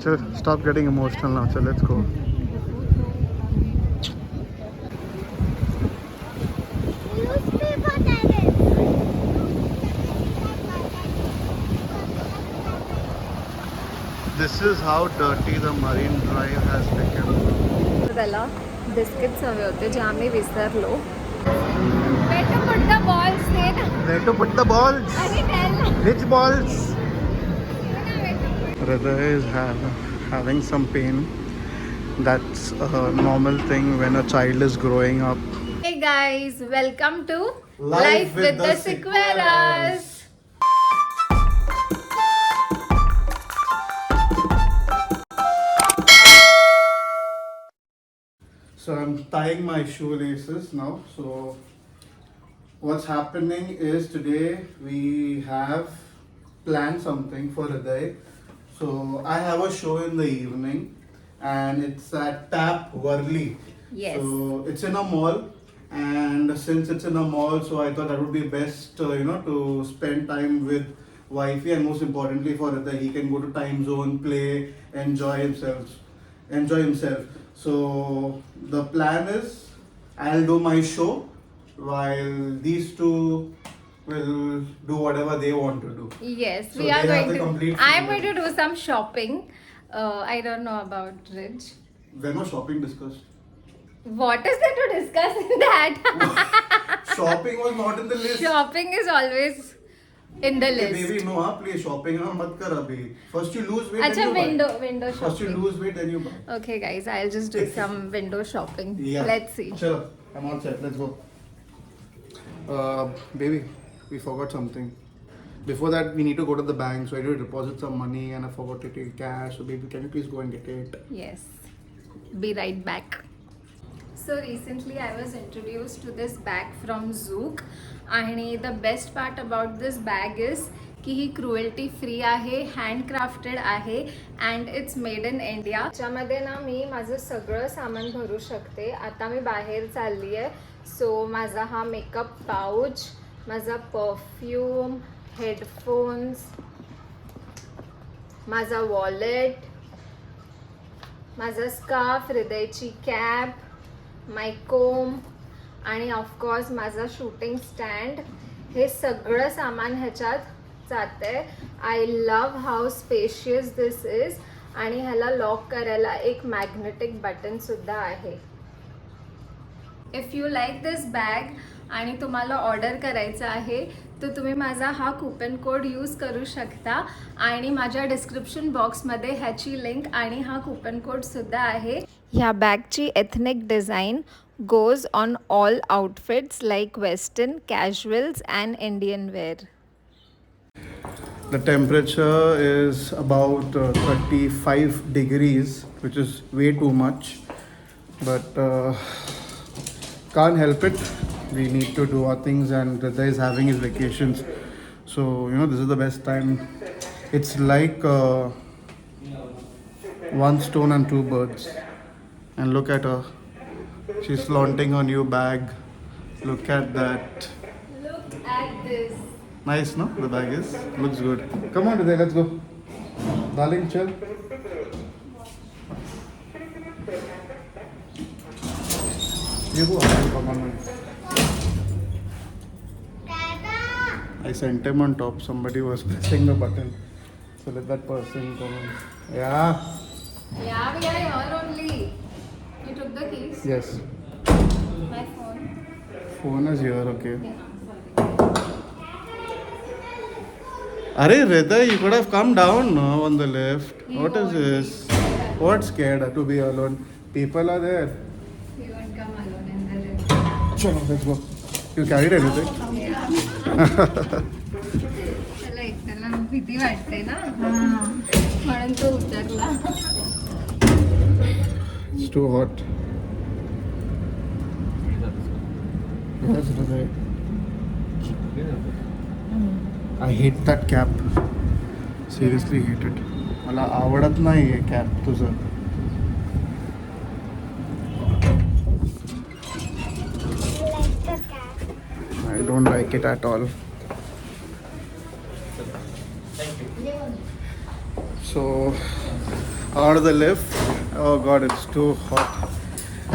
Chal, stop getting emotional now. Chal, let's go. This is how dirty the Marine Drive has become. त्याला biscuits हवे होते जे आम्ही विसरलो. Where to put the balls? Where to put the balls? Which balls? Hriday is having some pain. That's a normal thing when a child is growing up. Hey guys, welcome to Life with the Sequelas. So I'm tying my shoelaces now. So what's happening is today we have planned something for Hriday. So I have a show in the evening and it's at Tap Worli. Yes. So it's in a mall, and since it's in a mall, so I thought that would be best, to spend time with wifey, and most importantly for Hriday, he can go to time zone, play, enjoy himself. So the plan is I'll do my show while these two will do whatever they want to do. Yes, So we are they have going the to. complete I'm going freedom. to do some shopping. I don't know about Rich. When was shopping discussed? What is there to discuss in that? Shopping was not in the list. Shopping is always in the Hey, list. baby, no, please shopping na mat kar abhi. First you lose weight, Acha, then you buy. window First you shopping. lose weight, then you buy. Okay, guys, I'll just do some window shopping. Yeah. Let's see. Chalo, I'm all set. Let's go. Baby, we forgot something. Before that, we need to go to the bank. So I need to deposit some money, and I forgot to take cash. So baby, can you please go and get it? Yes. Be right back. So recently I was introduced to this bag from Zook, आणि the best part about this bag is की ही cruelty free आहे, handcrafted आहे and it's made in India. त्याच्यामध्ये ना मी माझं सगळं सामान भरू शकते. आता मी बाहेर चालली आहे, सो माझा हा मेकअप पाऊच, माझा परफ्यूम, हेडफोन्स, माझा वॉलेट, माझा स्कार्फ, हृदयची कॅप, माय कोम आणि ऑफकोर्स माझा शूटिंग स्टँड, हे सगळं सामान ह्याच्यात जातंय. I love how spacious this is. आणि ह्याला लॉक करायला एक मॅग्नेटिक बटन सुद्धा आहे. If you like this bag आणि तुम्हाला ऑर्डर करायचं आहे तर तुम्ही माझा हा कूपन कोड यूज करू शकता. आणि माझ्या डिस्क्रिप्शन बॉक्समध्ये ह्याची लिंक आणि हा कूपन कोडसुद्धा आहे. ह्या बॅगची ethnic design goes on all outfits like western, casuals and Indian wear. The temperature is about 35 degrees, which is way too much. But can't help it. We need to do our things, and Hriday is having his vacations. So, this is the best time. It's like one stone and two birds. And look at her. She's flaunting her new bag. Look at that. Look at this. Nice, no? The bag is. Looks good. Come on, Hriday, let's go. Darling, chill. You go. Come on. I sent him on top. Somebody was pressing the button. So let that person come in. Yeah. Yeah, we are here only. You took the keys? Yes. My phone. Phone is here, okay. Yeah, sorry. Arey, Hriday, you could have come down no, on the left. He What is won't this? be. What scared to be alone? People are there. You won't come alone in the lift. Chalo, let's go. You carried anything? त्याला एकट्याला भीती वाटते ना, म्हणून तो उतरला. It's too hot. Yes, Hriday. I hate that cap. Seriously hate it. मला आवडत नाही आहे कॅप तुझं. I don't like it at all. So out of the lift. Oh god, it's too hot.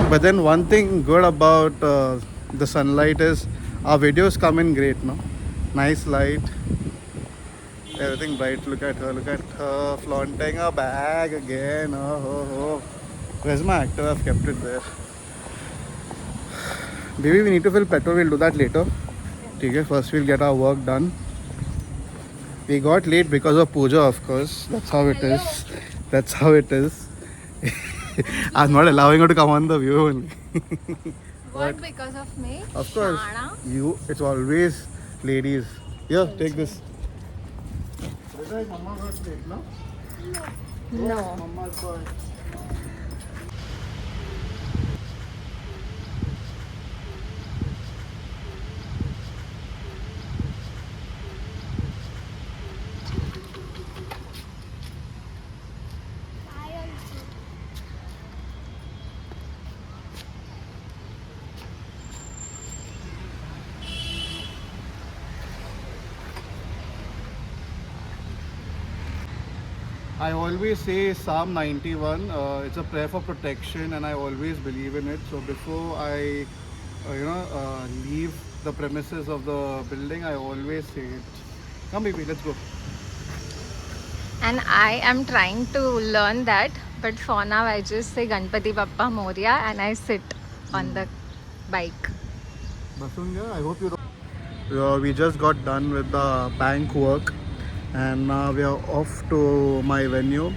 But then one thing good about the sunlight is our videos come in great, no? Nice light, everything bright. Look at her flaunting her bag again. Oh. Where's my actor? I've kept it there. Baby, we need to fill petrol. We'll do that later. Okay, first we'll get our work done. We got late because of puja, of course. That's how it is. That's how it is. I'm not allowing her to come on the view only. What, because of me? Of course. Shana? It's always ladies. Here, take this. Mama got late, no? No. Mama's boy. I always say Psalm 91. It's a prayer for protection, and I always believe in it. So before I, leave the premises of the building, I always say it. Come, baby, let's go. And I am trying to learn that, but for now I just say Ganpati Bappa Moria and I sit on the bike. Basunga, I hope you don't. We just got done with the bank work, and now we are off to my venue.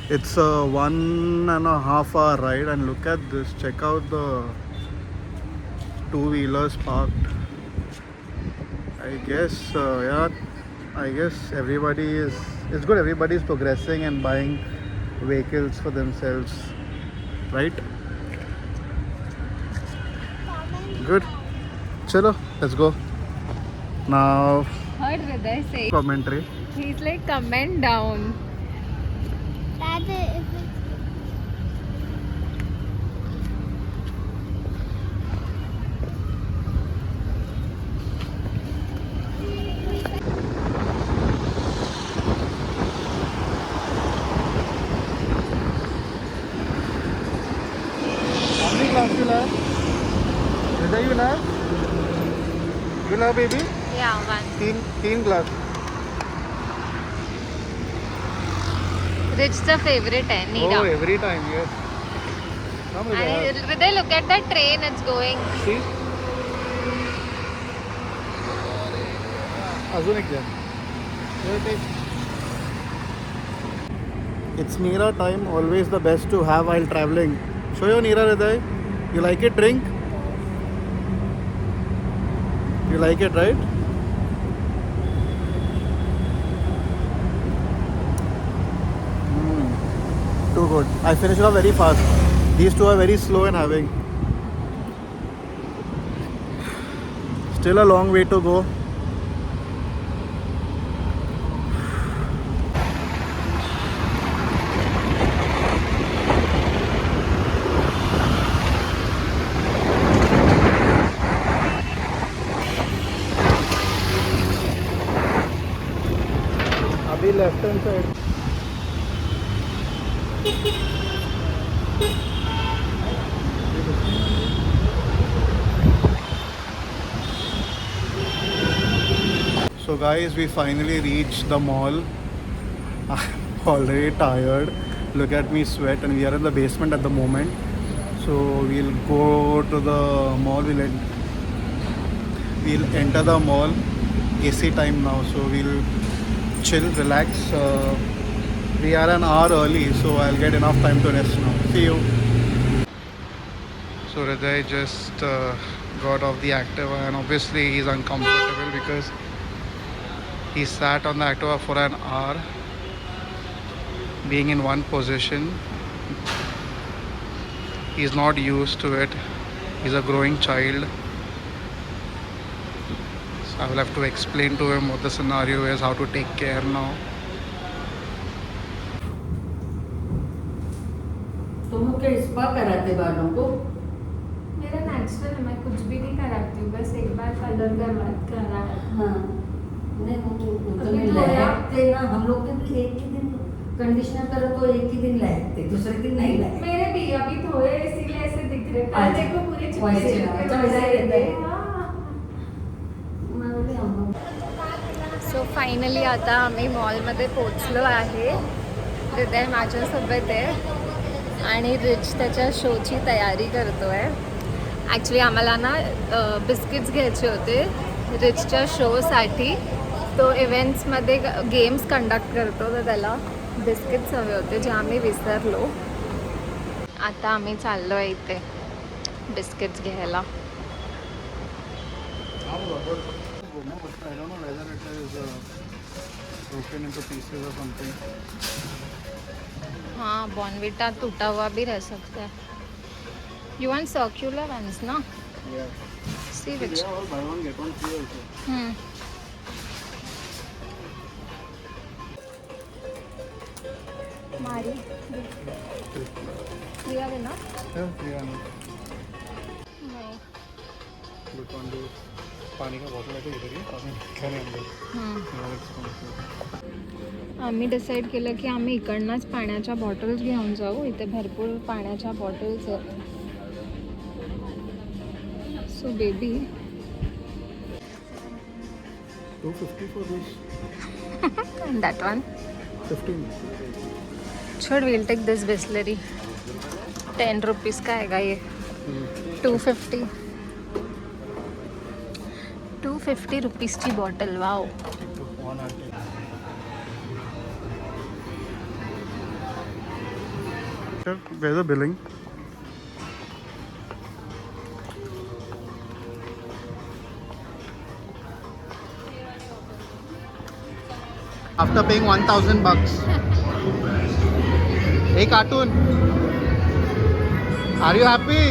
It's a 1.5 hour ride, and look at this. Check out the two-wheelers parked. I guess everybody is. It's good. Everybody is progressing and buying vehicles for themselves, right? Good. Chalo, let's go. Now, Heard Hriday say, commentary. he's like, comment down. How many class you have? Hriday, you have? You have, baby? Yeah, one. Teen class. Rich the favorite hai, Oh, Neera. every time, yes. Come with And us. Hriday, look at that train, it's going. See? Azun ek jam. It's Neera time, always the best to have while traveling. Show your Neera, Hriday. You like it? Drink? You like it, right? Too good. I finished it off very fast. These two are very slow in having. Still a long way to go. Abhi left hand side. So guys, we finally reached the mall. I'm already tired. Look at me sweat, and we are in the basement at the moment. So we'll go to the mall. We'll enter the mall. AC time now, so we'll chill, relax. We are an hour early, so I'll get enough time to rest now. See you. So Hriday just got off the Activa, and obviously he's uncomfortable because he sat on the Activa for an hour, being in one position. He's not used to it. He's a growing child. So I will have to explain to him what the scenario is, how to take care now. तुम क्या spa कराते बालों को? मेरा natural है, मैं कुछ भी नहीं कराती हूँ, बस एक बार कलर करवा है। हाँ, नहीं वो तो अभी नहीं तो लहकते ना, हम लोग के भी एक ही दिन कंडीशनर करो तो एक ही दिन लायक थे, दूसरे दिन नहीं लायक। मेरे भी अभी थोड़े इसीलिए ऐसे दिख रहे कल अच्छा, देखो पूरे वैसे चिपके अच्छा, चिपके वैसे रहता है। हाँ। मैं बोली हम सो फायनली आता आम्ही मॉलमध्ये पोचलो आहे. हृदय माझ्यासोबत आहे आणि रिच त्याच्या शोची तयारी करतो आहे. ॲक्च्युली आम्हाला ना बिस्किट्स घ्यायचे होते रिचच्या शोसाठी. तो इव्हेंट्समध्ये गेम्स कंडक्ट करतो तर त्याला बिस्किट्स हवे होते जे आम्ही विसरलो. आता आम्ही चाललो आहे इथे बिस्किट्स घ्यायला. I don't know whether it is broken into pieces or something. हाँ बॉर्नविटा टूटा हुआ भी रह सकता है. यू वांट सर्क्युलर वंस ना? Yeah. See So which. they are all buy one get one free also. मारी लिया ना? Yeah. नहीं. But one do पानी का बॉटल है तो इधर ही पानी क्या नहीं अंदर. आम्ही डिसाईड केलं की आम्ही इकडनंच पाण्याच्या बॉटल्स घेऊन जाऊ. इथे भरपूर पाण्याच्या बॉटल्स आहेत. So baby 250 for this. That one 15. छोड़ will take this Bisleri. 10 rupees का आएगा ये. 250 250 रुपीज़ची bottle. Wow. Where's the billing? After paying $1,000, hey cartoon, are you happy?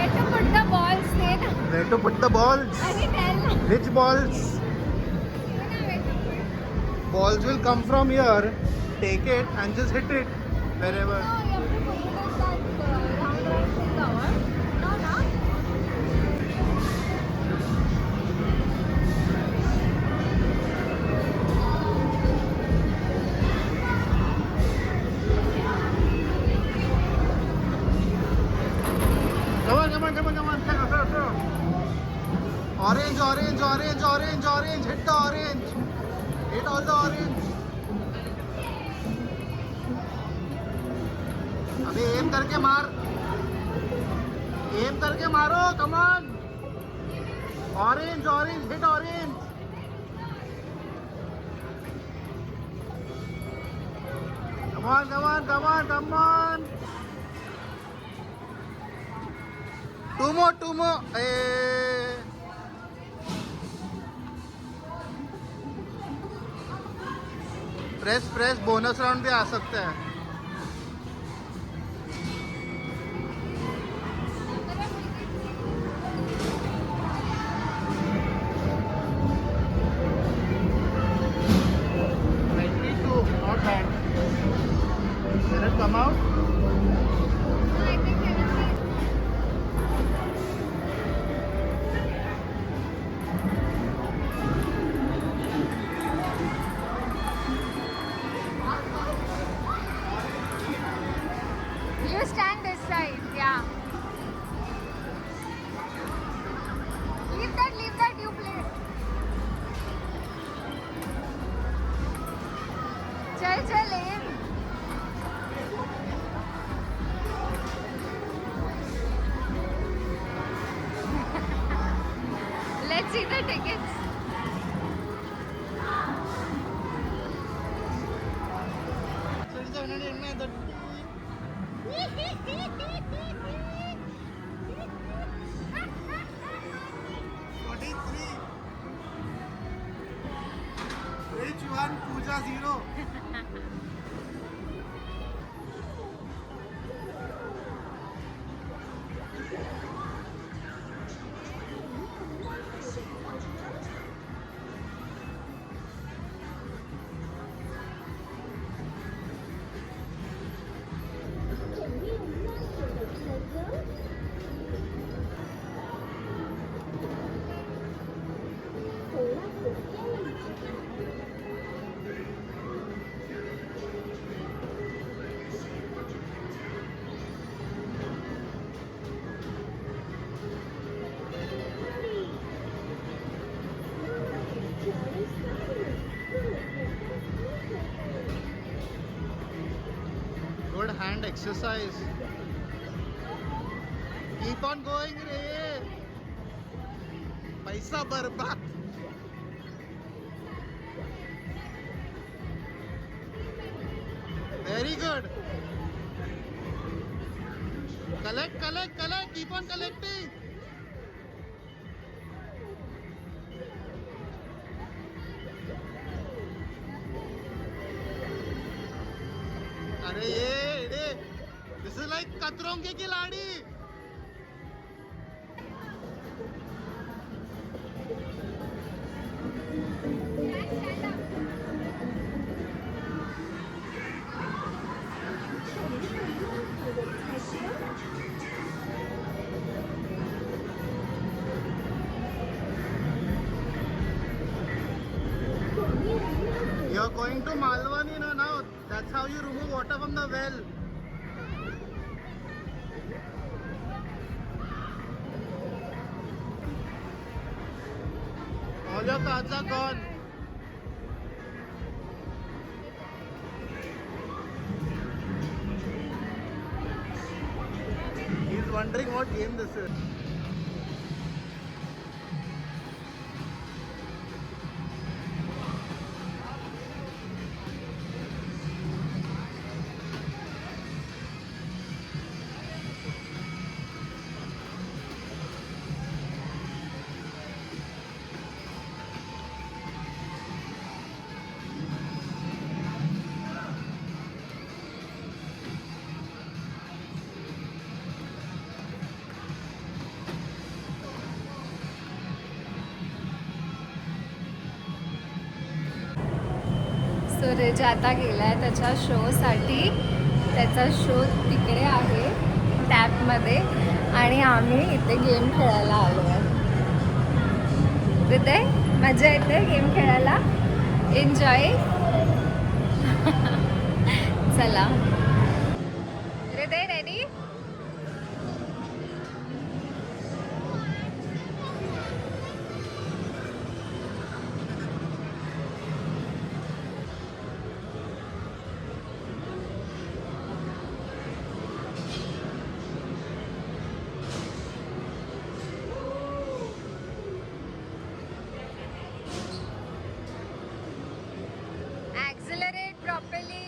Where to put the balls? Say na. Where to put the balls? अरे tell ना. Which balls? Say ना where to put. Balls will come from here. Take it and just hit it wherever. No, you have to put it in that round thing cover. No, no. Come on. Throw. Orange. Hit the orange. Hit all the orange. अभी M करके मारो. Come on. Orange. Hit orange. Come on. Two more. Press bonus round भी आ सकता है. Not bad. Can it come out? No, I think I will be. Which one? Pooja 0. Good hand exercise. Keep on going, Ray. Paisa barbat. Very good. Collect, collect, collect. Keep on collecting. अरे ये this is like कतरों के खिलाड़ी. You're going to Malwani now. That's how you remove water from the well. All your cards are gone. He's wondering what game this is. सूरज आता गेलाय त्याच्या शोसाठी. त्याचा show तिकडे आहे टॅपमध्ये आणि आम्ही इथे गेम खेळायला आलो आहे. हृदय मजा येते गेम खेळायला. एन्जॉय. चला हृदय रेडी. Accelerate properly.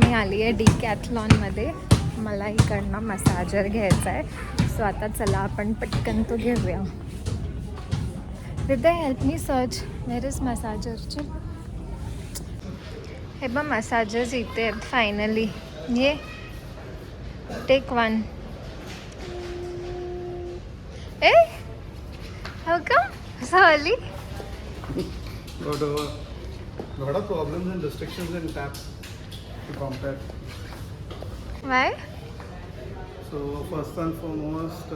मी आली आहे डिकॅथलॉनमध्ये. मला इकडनं मसाजर घ्यायचा आहे. सो आता चला आपण पटकन तो घेऊया. Hriday help me search where is मसाजरचे. हे बघ मसाजर्स इथे आहेत फायनली. ये टेक वन. ए हो का सॉली. Got a lot of problems and restrictions in tap to compare. Y So first and foremost,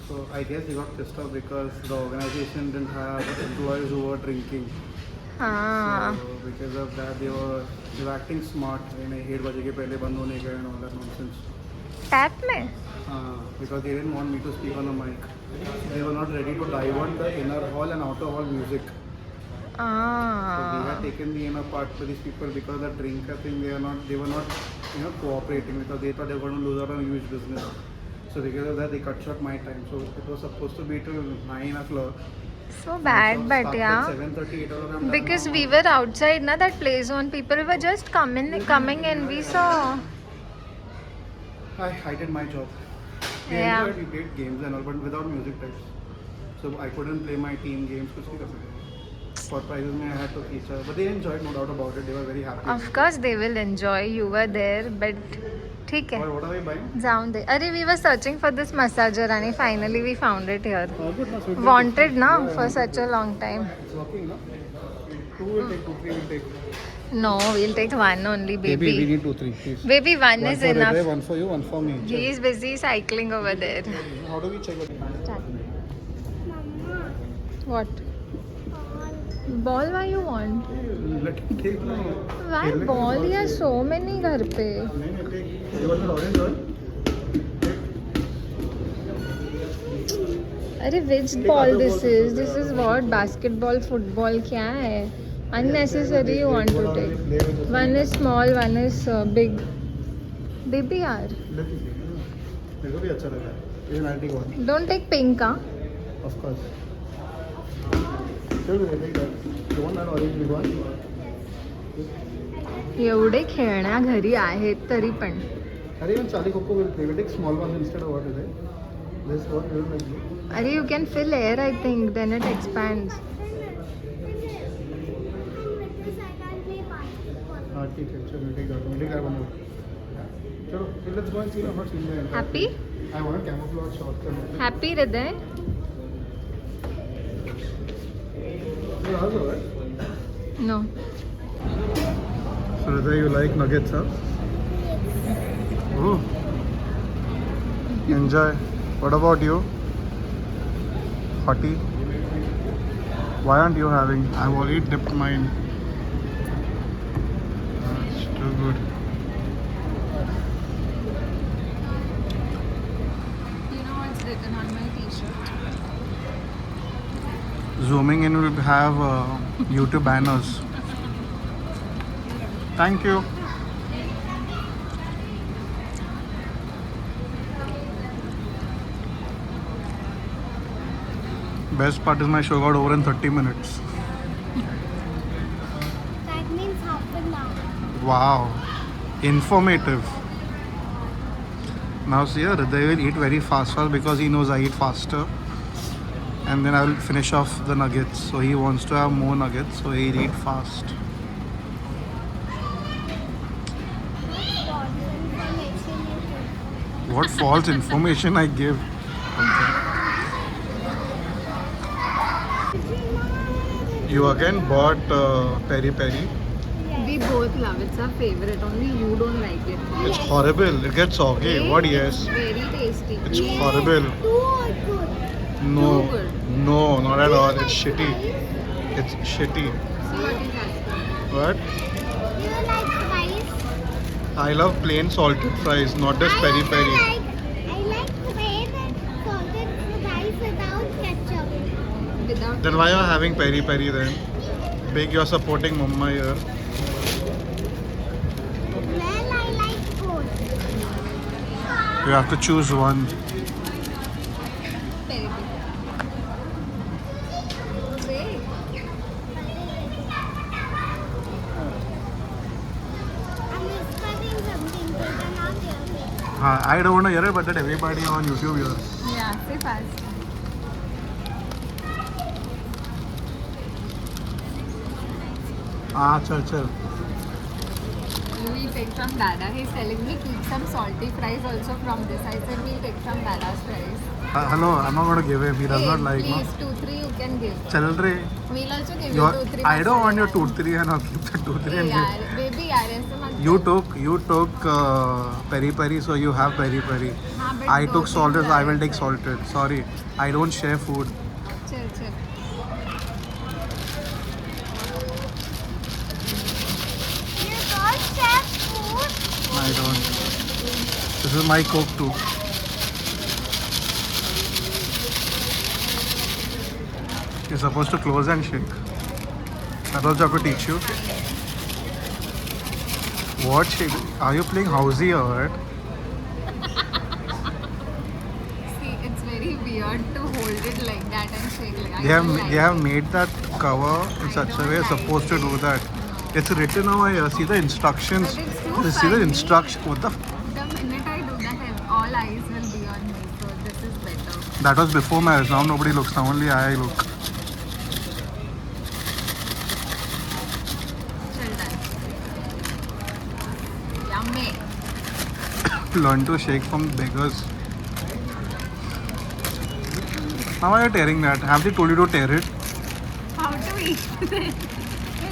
so I guess they got pissed off because the organization didn't have employees who were drinking. हाँ So because of that, they were acting smart. And 8 बजे के पहले बंद होने का and all that nonsense. Tap में. Because they didn't want me to speak on the mic. They were not ready to divert the inner hall and outer hall music. So they had taken the inner part for these people because the drinker thing they were not cooperating because they thought they were going to lose out on a huge business. So because of that they cut short my time. So it was supposed to be till 9 o'clock. So bad, but yeah. 7:30, 8 o'clock. I'm done Because now. we were outside, na, that play zone. People were just coming and we saw. I did my job. We Yeah. enjoyed, we played games and all, but without music types. So I couldn't play my team games. कुछ नहीं कर सकते. For prizes, I had to each other. But they enjoyed, no doubt about it. They were very happy. Of course they will enjoy. You were there, but ठीक है. Or what are we buying? जाऊन दे. अरे we were searching for this massager and finally we found it here. Good, na, so it Wanted na Yeah, for yeah. such a long time. It's working, no? 2 will take, 2, 3 will take. No, we'll take one only, baby. we need 2, 3, please. Baby, one is for enough. Hriday, one for you, one for me. He is busy cycling over there. How do we check it? What? Ball why you want? Let him take now. Why ball? He has so many घर पे. नहीं, take. You want the orange one? अरे which ball this is? This is what? Basketball, football क्या है? Unnecessary you want to take. One is small, one is big. Baby यार. Let me see. मेरे को भी अच्छा लगा. It's an antique one. Don't take pink हाँ. Of course. Sure, we'll take that. You want that orange big one? एवढे खेळण्या घरी आहेत तरी पण. अरे even Charlie Coco will play. We'll take small ones instead of what is it? This one will like you. अरे you can fill air I think then it expands. हाँ ठीक है. चलो we'll take that. We'll take that one. चलो, let's go and see. I'm not seeing the entire Happy? thing. I want a camouflage shot. Happy हृदय? You also, right? No. So Hriday, you like nuggets, huh? Oh. Enjoy. What about you? Hottie? Why aren't you having? I've already dipped mine. It's too good. You know what's written on my t-shirt? Zooming in will have YouTube banners. Thank you. Best part is my show got over in 30 minutes. That means half an hour. Wow. Informative. Now see, Hriday will eat very fast because he knows I eat faster. And then I will finish off the nuggets. So he wants to have more nuggets, so he'll eat fast. What false information I give? You again bought peri peri. We both love it. It's our favorite. Only you don't like it. It's horrible. It gets soggy. What? Yes. Very tasty. It's horrible. Too good. No. Too good. No, not at all. It's shitty. It's shitty. See what is that? What? You like fries? I love plain salted fries, not this peri peri. I like plain and salted fries without ketchup. Without. Then why are you having peri peri then? Big, you're supporting Mumma here. Well, I like both. You have to choose one. Peri peri. And this one I don't want to hear it, but that everybody on YouTube hears. Yeah, say fast. Chal. We will take from Dada. He's telling me keep some salty fries also from this. I said we'll take from Dada's fries. Hello, I'm not going to give him. He does not like, no? Please, 2-3 you can give. Chal re. We'll also give you 2-3. I don't want your 2-3 and I'll keep the 2-3 and यार, give. baby यार ऐसे मत You कर. took peri peri, so you have peri peri. हाँ, but I दो took तीन salted, so I will fries take है. salted. Sorry, I don't share food. चल. You don't share food. I don't. This is my Coke too. You're supposed to close and shake. That also have to teach you. What shake? Are you playing housey or what? See, it's very weird to hold it like that and shake like. They have made that cover in such a way you're supposed to do that. It's written over here. See the instructions. But it's too See the funny. instruction. What the? The minute I do that, all eyes will be on me. So this is better. That was before marriage. Now nobody looks. Now only I look. Chill done. Yummy. Learn to shake from beggars. How are you tearing that? Have they told you to tear it? How to eat? You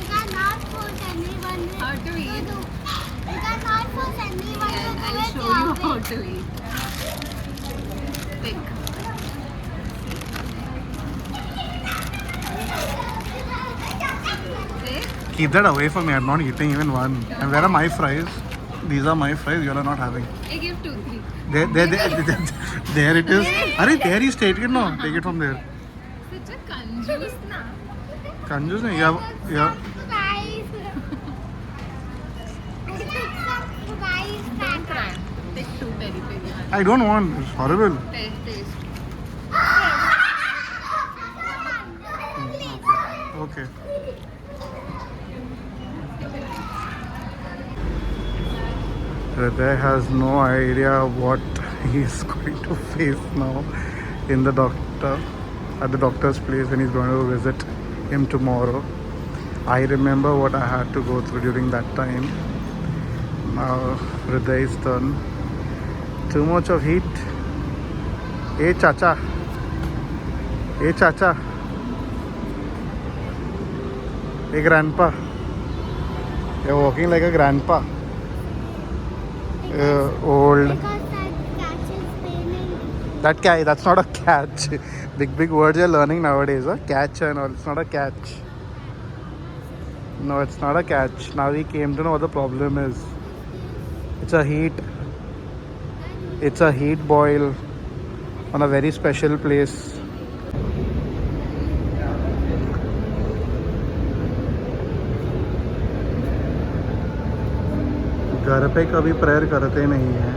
cannot force anyone. How to eat? You cannot force anyone to do I'll it show you your how way. to eat. Pick. Pick. Keep that away from me. I'm not eating even one. And where are my fries? These are my fries. You are not having. I give 2-3. There it is. Are there is take it no. Take it from there. Such a conjuice na. Conjuice nahi. You have Fries. I took some fries. Don't try. Take 2 peri peri. I don't want. It's horrible. Taste. Okay. Hriday has no idea what he is going to face now in the at the doctor's place when he's going to visit him tomorrow. I remember what I had to go through during that time. Now Hriday's turn. Too much of heat. Hey Chacha. Hey Chacha. Hey grandpa. You're walking like a grandpa. Old. Because that catches pain. That that's not a catch. Big words you're learning nowadays. Huh? Catch and all. It's not a catch. No, it's not a catch. Now we came to know what the problem is. It's a heat. It's a heat boil on a very special place. घर पे कभी prayer करते नहीं हैं.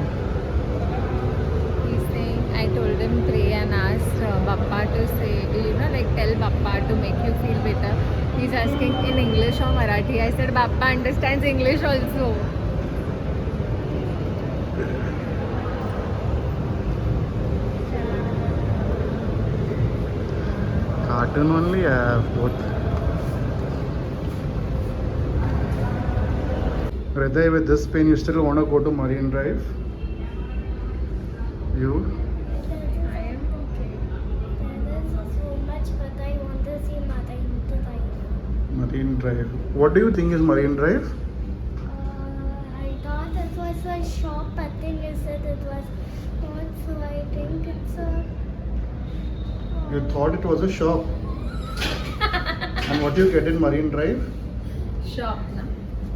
He's saying, I told him pray and ask Bappa to say, like tell Bappa to make you feel better. He's asking in English or Marathi. I said Bappa understands English also. Cartoon only, both. Hriday, with this pain, you still want to go to Marine Drive? You? I am okay. There is so much, but I want to see Marine Drive. What do you think is Marine Drive? I thought it was a shop, but then you said it was not, so I think it's a. You thought it was a shop. And what do you get in Marine Drive? Shop na.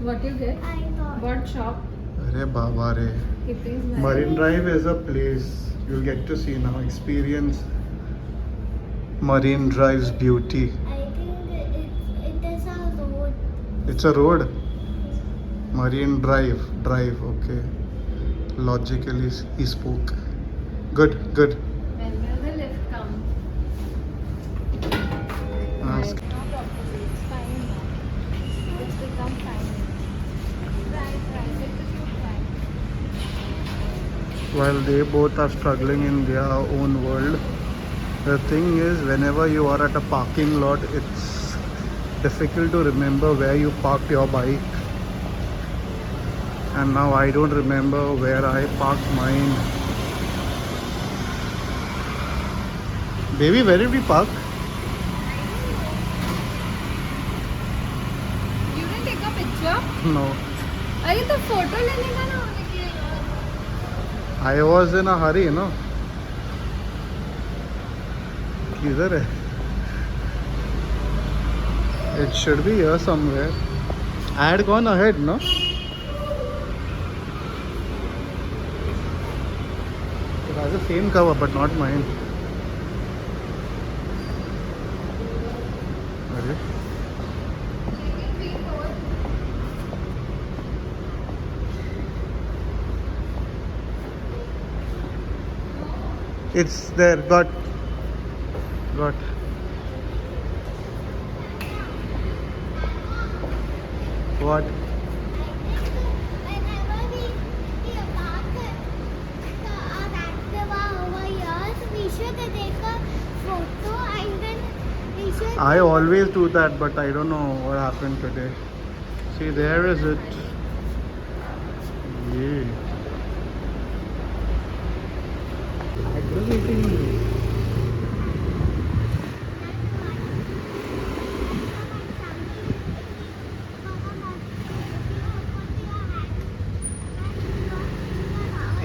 What you get? I thought. What shop? Arey Baba re. It is Marine Drive is a place you'll get to see now, experience Marine Drive's beauty. I think it is a road. It's a road. Marine Drive, okay. Logically he spoke. Good. When will the lift come? Ask. No problem. It's fine now. It's become fine. Try. Let us try. while they both are struggling in their own world. The thing is, whenever you are at a parking lot, it's difficult to remember where you parked your bike. And now I don't remember where I parked mine. Baby, where did we park? You didn't take a picture? No. अरे तो photo लेने का ना होने के लिए. I was in a hurry, no? किधर है? It should be here somewhere. I had gone ahead, no? It has the same cover, but not mine. अरे it's there. Got. What? Whenever we park the Activa over here, so we should take a photo and then we should. I always do that, but I don't know what happened today. See, there is it. Yeah. Aggravating.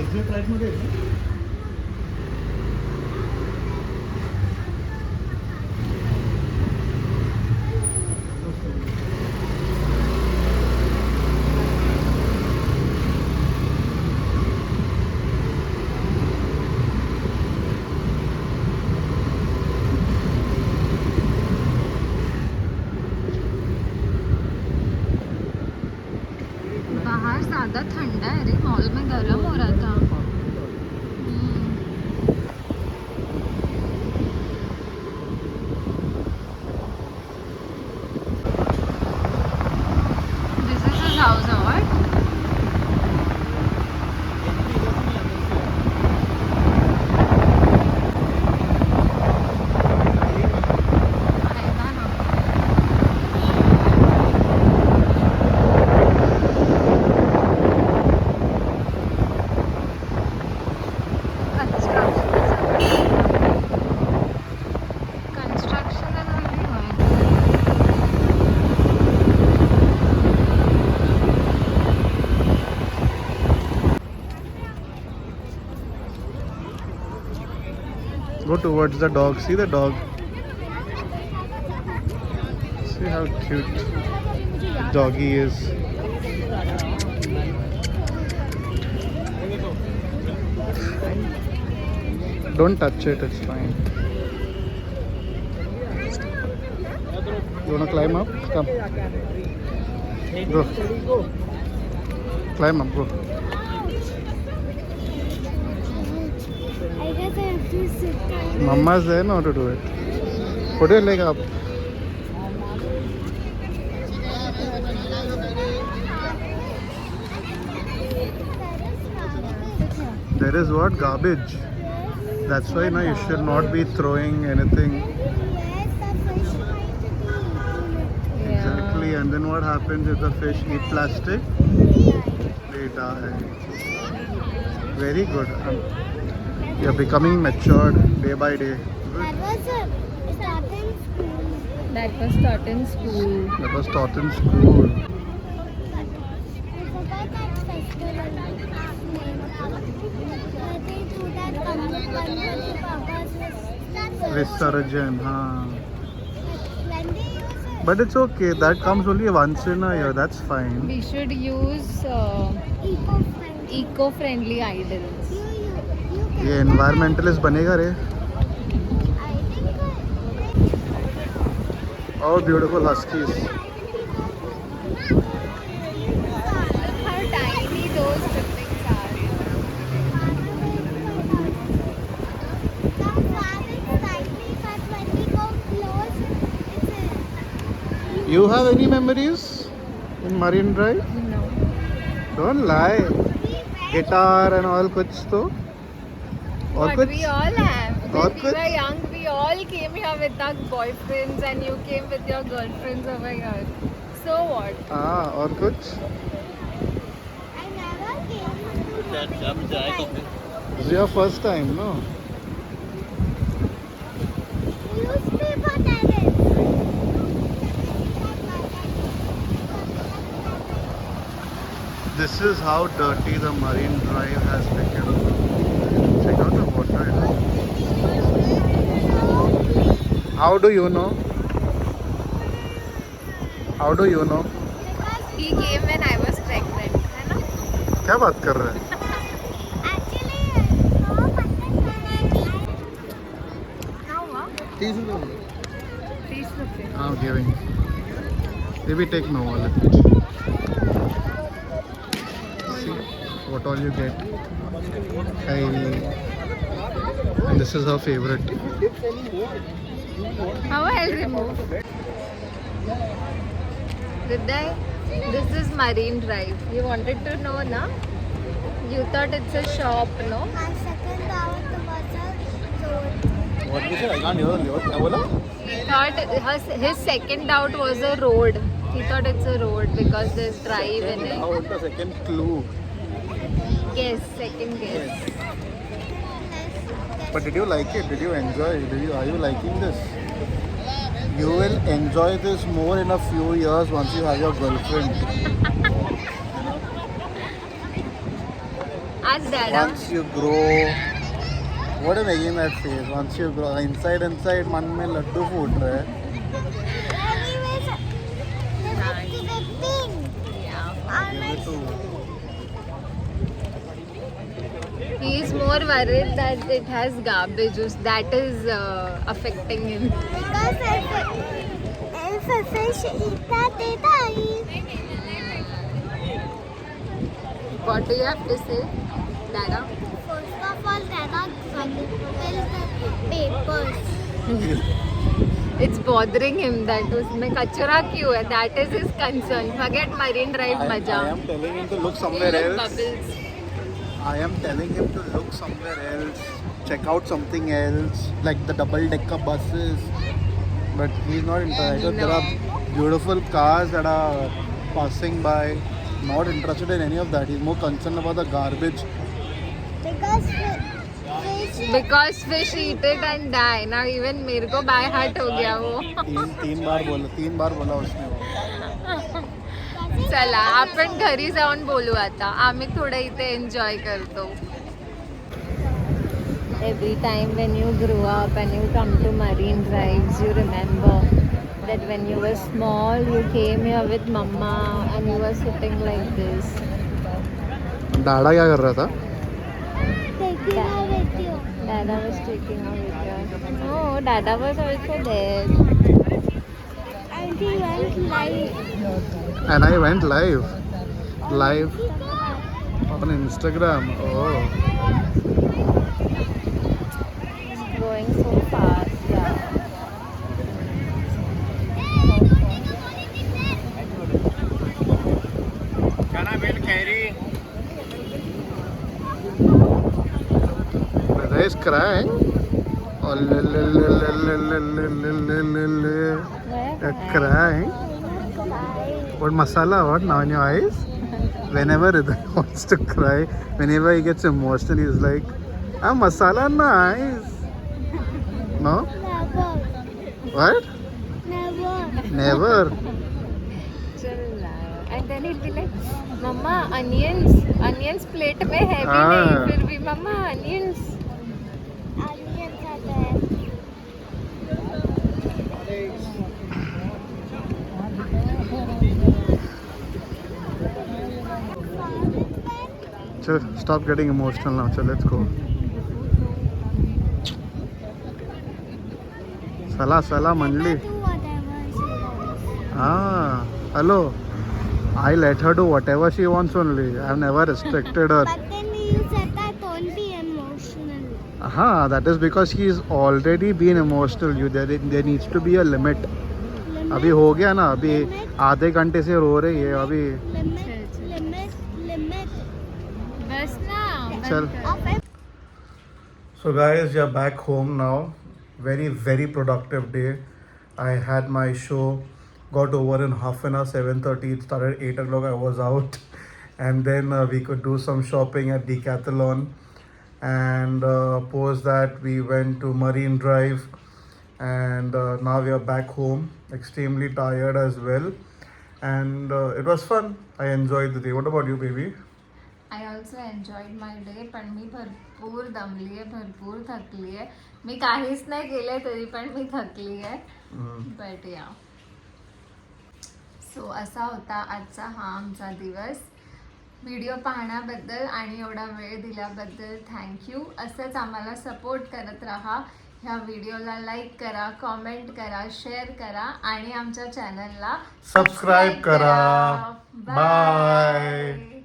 Exit right मध्ये आहे का? बाहर ज़्यादा ठंडा है रे, mall में गर्म हो रहा था. This is his house, or what? Construction is really going. Go towards the dog. See the dog. See how cute doggy is. Don't touch it, it's fine. You wanna climb up? Come. Go. Climb up, go. I guess I have to sit down. Mama's there now to do it. Put your leg up. There is what? Garbage. That's why now you should not be throwing anything. Yes, the fish might be eating it. Exactly. And then what happens if the fish eat plastic? They die. Very good. You're becoming matured day by day. That was a start in school. That was taught in school. That was taught in school. I forgot that festival name. They do that Ganpati Baba's Visarjan, huh? When they use it, But it's okay. That comes only once in a year. That's fine. We should use eco-friendly. eco-friendly idols. You ये environmentalist बनेगा रे. I think Oh, beautiful huskies. Look how tiny those clippings are. the far is tiny, but when we go close, it's You have any memories in Marine Drive? No. Don't lie. Guitar and all kuch to. और But कुछ we all have. और When we कुछ? were young, we all came here with our boyfriends and you came with your girlfriends over here. So what? हाँ और कुछ? I never came to This is your first time, no? newspaper terrace. This is how dirty the Marine Drive has become. Check out the water. How do you know? How do you know? He came when I was pregnant, है ना? क्या बात कर रहे हैं? Actually, no, How हुआ? 30 रुपए. 30 रुपए. I'm giving. Maybe take no wallet. See what all you get. Kylie. And this is her favorite. How I'll remove? Hriday, this is Marine Drive. You wanted to know, na? You thought it's a shop, no? my second out was a road. What did you say? I can't hear you. क्या बोला? He thought his second doubt was a road. He thought it's a road because there's drive in it. How the second clue? Guess, second guess. But did you like it? Did you enjoy it? Are you liking this? You will enjoy this more in a few years once you have your girlfriend. Ask Dada. Once you grow, what are you making that face? Once you grow, inside, मन में लड्डू फूट रहे हैं. Anyways, this is the thing. Yeah. On Give my it to- He is more worried that it has garbage juice. That is affecting him. because if a fish eat that, they die. What do you have to say, Dada? First of all, Dada fill the papers. It's bothering him that उसमें कचरा क्यों है? That is his concern. Forget Marine Drive I मजा. am telling him to look You somewhere look else. bubbles. I am telling him to look somewhere else, check out something else, like the double-decker buses. But he's not interested. There are beautiful cars that are passing by. Not interested in any of that. He's more concerned about the garbage. Because fish. Because fish eat it and die. Now even मेरे को by heart हो गया वो. तीन बार बोला उसने वो. चला आपण घरी जाऊन बोलू आता. आम्ही थोडं इथे एन्जॉय करतो. Every time when you grew up and you come to Marine Drives, you remember that when you were small, you came here with Mama and you were sitting like this. दादा क्या कर रहा था? Taking a video. Dada was taking a video. No, Dada was also there. And he went live. And I went live on Instagram. Oh. Going so fast, yeah. Brother is crying. Oh, Where? crying. What masala? What now in your eyes? Whenever he wants to cry, whenever he gets emotional, he's like, "Ah, masala in my eyes." No? Never. What? Never. Never. चल रहा. And then he'll be like, "Mama, onions plate में है भी नहीं. हाँ. फिर भी Mama, onions." Onion खाता है. Chal, stop getting emotional now. Chal, let's go. Sala, Manjali. Do whatever she wants. Ah, hello. I let her do whatever she wants only. I've never restricted her. But then you said that don't be emotional. That is because she's already been emotional. There needs to be a limit. अभी हो गया ना. अभी आधे घंटे से रो रही है. अभी Limit. बस ना. चल. So guys, we are back home now. Very productive day. I had my show, got over in half an hour, 7:30. It started 8 o'clock. I was out, and then we could do some shopping at Decathlon, and post that we went to Marine Drive, and now we are back home. Extremely tired as well, and it was fun. I enjoyed the day. What about you, baby? I also enjoyed my day. पण मी भरपूर दमली आहे, भरपूर थकली आहे. मी काहीच नाही केलंय तरी पण मी थकली आहे. बट या सो असा होता आजचा हा आमचा दिवस. व्हिडिओ पाहण्याबद्दल आणि एवढा वेळ दिल्याबद्दल थँक्यू. असंच आम्हाला सपोर्ट करत राहा. ह्या व्हिडिओला लाईक करा, कॉमेंट करा, शेअर करा आणि आमच्या चॅनलला सबस्क्राईब करा. बाय.